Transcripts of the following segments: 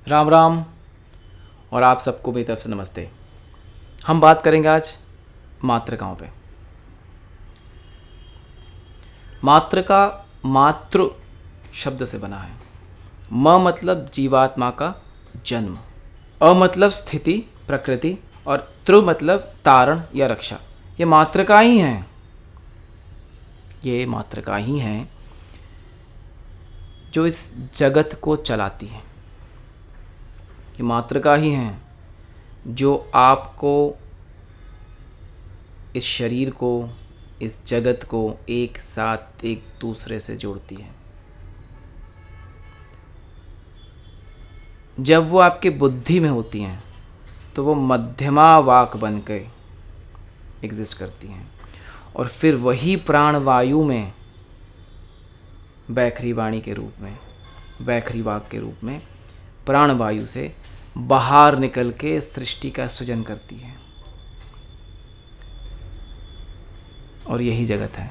राम राम और आप सबको मेरी तरफ से नमस्ते। हम बात करेंगे आज मातृकाओं पे। मातृका मातृ शब्द से बना है। म मतलब जीवात्मा का जन्म, अ मतलब स्थिति प्रकृति और तृ मतलब तारण या रक्षा। ये मातृका ही हैं, ये मातृका ही हैं जो इस जगत को चलाती है। ये मातृका ही हैं जो आपको, इस शरीर को, इस जगत को एक साथ एक दूसरे से जोड़ती है। जब वो आपके बुद्धि में होती हैं तो वो मध्यमा वाक बन के एग्जिस्ट करती हैं और फिर वही प्राण वायु में बैखरी वाणी के रूप में, बैखरी वाक के रूप में प्राण वायु से बाहर निकल के सृष्टि का सृजन करती है। और यही जगत है।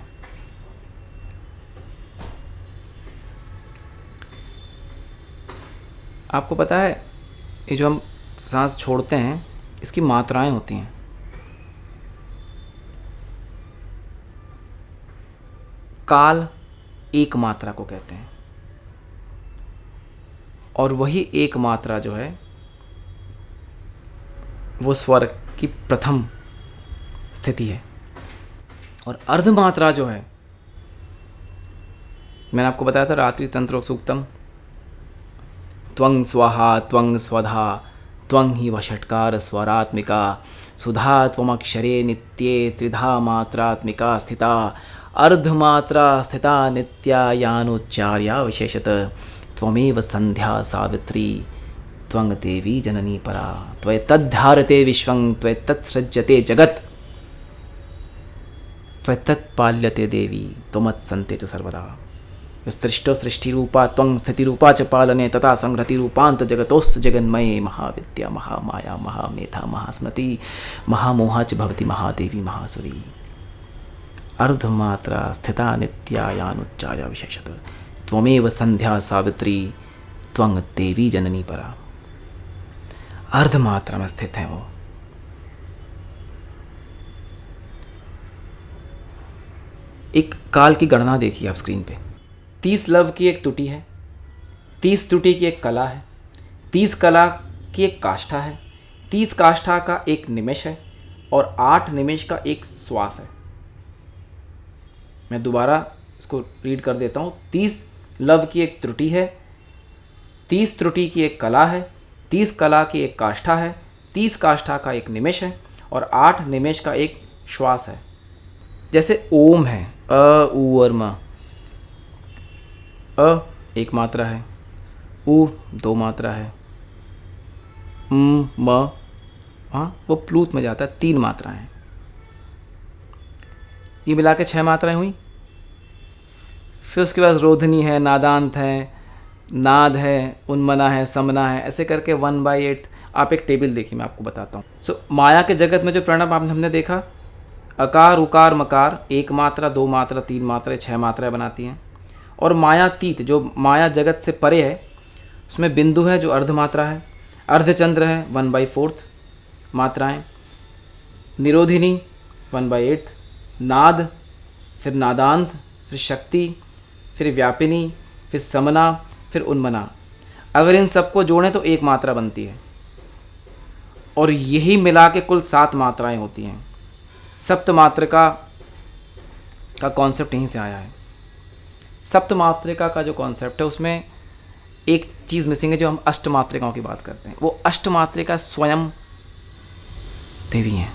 आपको पता है, ये जो हम सांस छोड़ते हैं इसकी मात्राएं होती हैं। काल एक मात्रा को कहते हैं और वही एक मात्रा जो है वो स्वर की प्रथम स्थिति है। और अर्धमात्रा जो है, मैंने आपको बताया था रात्रि तंत्र सूक्तम, त्वं स्वाहा त्वं स्वधा त्वं ही वषट्कार स्वरात्मिका सुधा त्वमक्षरे नित्ये त्रिधा मात्रात्मिका स्थिता अर्धमात्रा स्थिता नित्या यानोच्चार्या विशेषत त्वमेव संध्या सावित्री त्वं देवी जननी परा त्वय्तद्धारते विश्वं त्वय्तत्सृज्यते जगत् त्वय्तत्पाल्यते देवी त्वमत्सन्ते च सर्वदा सृष्टो सृष्टिरूपा त्वं स्थितिरूपा च पालने तथा संहृतिरूपान्त जगतोस् जगन्मये महाविद्या महामाया महामेधा महास्मृति महामोहा च भवति महादेवी महासुरी अर्धमात्रा स्थिता नित्या यानुच्चार्या विशेषत त्वमेव संध्या सावित्री त्वं देवी जननी परा। अर्धमात्रा में स्थित है वो। एक काल की गणना देखिए आप स्क्रीन पे। 30 लव की एक त्रुटि है, 30 त्रुटि की एक कला है, 30 कला की एक काष्ठा है, 30 काष्ठा का एक निमेष है और 8 निमेष का एक श्वास है। मैं दोबारा इसको रीड कर देता हूँ। 30 लव की एक त्रुटि है, 30 त्रुटि की एक कला है, 30 कला की एक काष्ठा है, 30 काष्ठा का एक निमेष है और 8 निमेष का एक श्वास है। जैसे ओम है, अ उ और म। अ एक मात्रा है, उ 2 मात्रा है, म हाँ वो प्लूत में जाता है, 3 मात्राएं हैं। ये मिला के 6 मात्राएं हुई। फिर उसके बाद रोधनी है, नादांत है, नाद है, उन्मना है, समना है, ऐसे करके 1/8। आप एक टेबल देखिए, मैं आपको बताता हूँ। माया के जगत में जो प्रणव हमने देखा, अकार उकार मकार 1 मात्रा 2 मात्रा 3 मात्रा 6 मात्राएं बनाती हैं। और मायातीत जो माया जगत से परे है, उसमें बिंदु है जो अर्धमात्रा है, अर्धचंद्र है 1/4 मात्राएं, निरोधिनी 1/8, नाद, फिर नादांत, फिर शक्ति, फिर व्यापिनी, फिर समना, फिर उन्मना। अगर इन सबको जोड़ें तो 1 मात्रा बनती है और यही मिला के कुल 7 मात्राएं होती हैं। सप्त मात्रिका का कॉन्सेप्ट यहीं से आया है। सप्त मात्रिका का जो कॉन्सेप्ट है उसमें एक चीज़ मिसिंग है। जो हम अष्ट मात्रिकाओं की बात करते हैं, वो अष्ट मात्रिका स्वयं देवी हैं,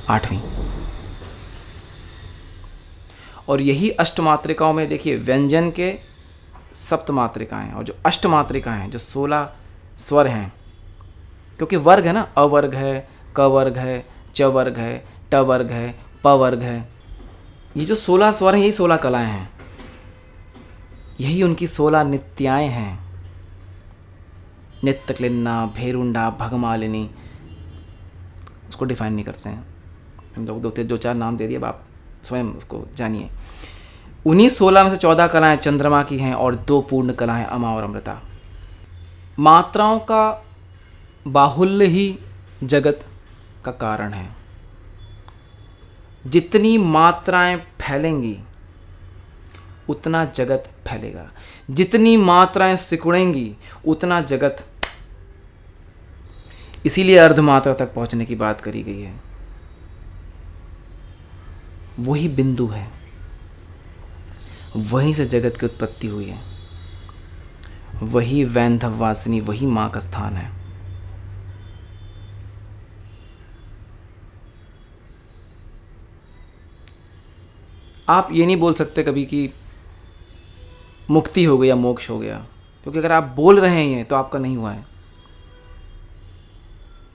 8वीं। और यही अष्ट मात्रिकाओं में देखिए व्यंजन के सप्त मात्रिकाएं और जो अष्ट मात्रिकाएं हैं, जो 16 स्वर हैं, क्योंकि वर्ग है ना, अवर्ग है, क वर्ग है, च वर्ग है, ट वर्ग है, प वर्ग है। ये जो 16 स्वर हैं यही 16 कलाएं हैं, यही उनकी 16 नित्याएं हैं। नित्य क्लिन्ना, भेरुंडा, भगमालिनी, उसको डिफाइन नहीं करते हैं हम लोग। 2-4 नाम दे दिए, अब आप स्वयं उसको जानिए। उन्हीं 16 में से 14 कलाएं चंद्रमा की हैं और 2 पूर्ण कलाएं अमा और अमृता। मात्राओं का बाहुल्य ही जगत का कारण है। जितनी मात्राएं फैलेंगी उतना जगत फैलेगा, जितनी मात्राएं सिकुड़ेंगी उतना जगत। इसीलिए अर्धमात्रा तक पहुंचने की बात करी गई है। वही बिंदु है, वहीं से जगत की उत्पत्ति हुई है। वही वैंधववासिनी, वही मां का स्थान है। आप ये नहीं बोल सकते कभी कि मुक्ति हो गई या मोक्ष हो गया, क्योंकि अगर आप बोल रहे हैं तो आपका नहीं हुआ है।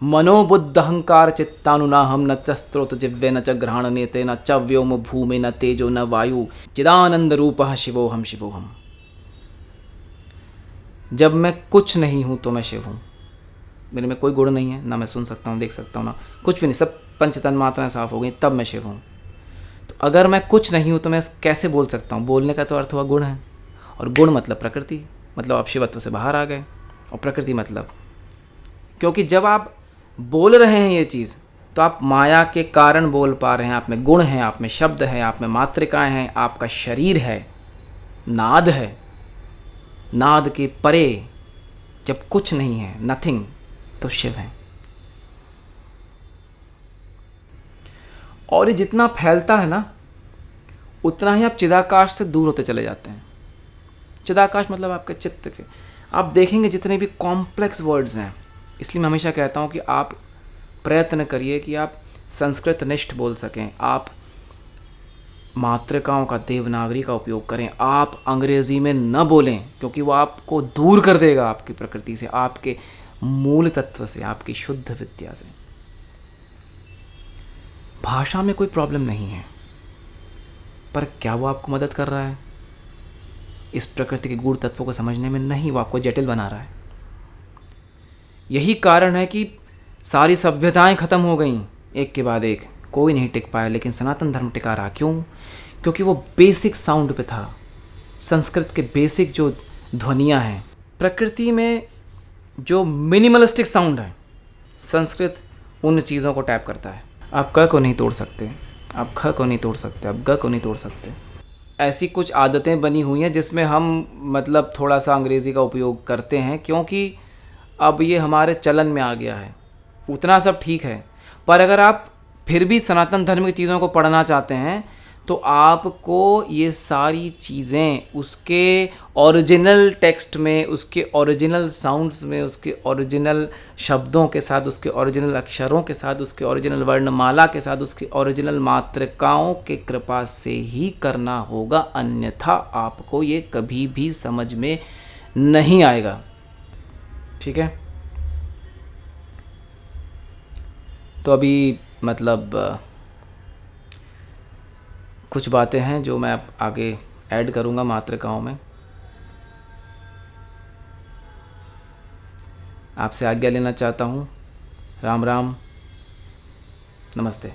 मनोबुद्ध अहंकार चित्तानुना हम न च स्त्रोत जिव्य न च घ्राण नेते न च व्योम भूमि न तेजो न वायु चिदानंद रूप शिवोहम शिवोहम। जब मैं कुछ नहीं हूं तो मैं शिव हूं। मेरे में कोई गुण नहीं है, ना मैं सुन सकता हूँ, देख सकता हूँ, ना कुछ भी नहीं, सब पंचतन मात्राएं साफ हो गई, तब मैं शिव हूँ। तो अगर मैं कुछ नहीं हूँ तो मैं कैसे बोल सकता हूँ? बोलने का तो अर्थ हुआ गुण है, और गुण मतलब प्रकृति, मतलब आप शिवत्व से बाहर आ गए। और प्रकृति मतलब, क्योंकि जब आप बोल रहे हैं ये चीज़ तो आप माया के कारण बोल पा रहे हैं। आप में गुण है, आप में शब्द है, आप में मात्रिकाएं हैं, आपका शरीर है, नाद है। नाद के परे जब कुछ नहीं है, नथिंग, तो शिव है। और ये जितना फैलता है ना, उतना ही आप चिदाकाश से दूर होते चले जाते हैं। चिदाकाश मतलब आपके चित्त के। आप देखेंगे जितने भी कॉम्प्लेक्स वर्ड्स हैं, इसलिए मैं हमेशा कहता हूँ कि आप प्रयत्न करिए कि आप संस्कृत निष्ठ बोल सकें, आप मातृकाओं का, देवनागरी का उपयोग करें, आप अंग्रेज़ी में न बोलें, क्योंकि वो आपको दूर कर देगा आपकी प्रकृति से, आपके मूल तत्व से, आपकी शुद्ध विद्या से। भाषा में कोई प्रॉब्लम नहीं है, पर क्या वो आपको मदद कर रहा है इस प्रकृति के गूढ़ तत्वों को समझने में? नहीं, वो आपको जटिल बना रहा है। यही कारण है कि सारी सभ्यताएं खत्म हो गईं एक के बाद एक, कोई नहीं टिक पाया, लेकिन सनातन धर्म टिका रहा। क्यों? क्योंकि वो बेसिक साउंड पे था। संस्कृत के बेसिक जो ध्वनियाँ हैं, प्रकृति में जो मिनिमलिस्टिक साउंड है, संस्कृत उन चीज़ों को टैप करता है। आप क को नहीं तोड़ सकते, आप ख को नहीं तोड़ सकते, आप ग को नहीं तोड़ सकते। ऐसी कुछ आदतें बनी हुई हैं जिसमें हम मतलब थोड़ा सा अंग्रेज़ी का उपयोग करते हैं, क्योंकि अब ये हमारे चलन में आ गया है। उतना सब ठीक है, पर अगर आप फिर भी सनातन धर्म की चीज़ों को पढ़ना चाहते हैं तो आपको ये सारी चीज़ें उसके ओरिजिनल टेक्स्ट में, उसके ओरिजिनल साउंड्स में, उसके ओरिजिनल शब्दों के साथ, उसके ओरिजिनल अक्षरों के साथ, उसके ओरिजिनल वर्णमाला के साथ, उसके ओरिजिनल मातृकाओं के कृपा से ही करना होगा, अन्यथा आपको ये कभी भी समझ में नहीं आएगा। ठीक है? तो अभी मतलब कुछ बातें हैं जो मैं आगे ऐड करूँगा मातृकाओं में। आपसे आज्ञा लेना चाहता हूँ। राम राम, नमस्ते।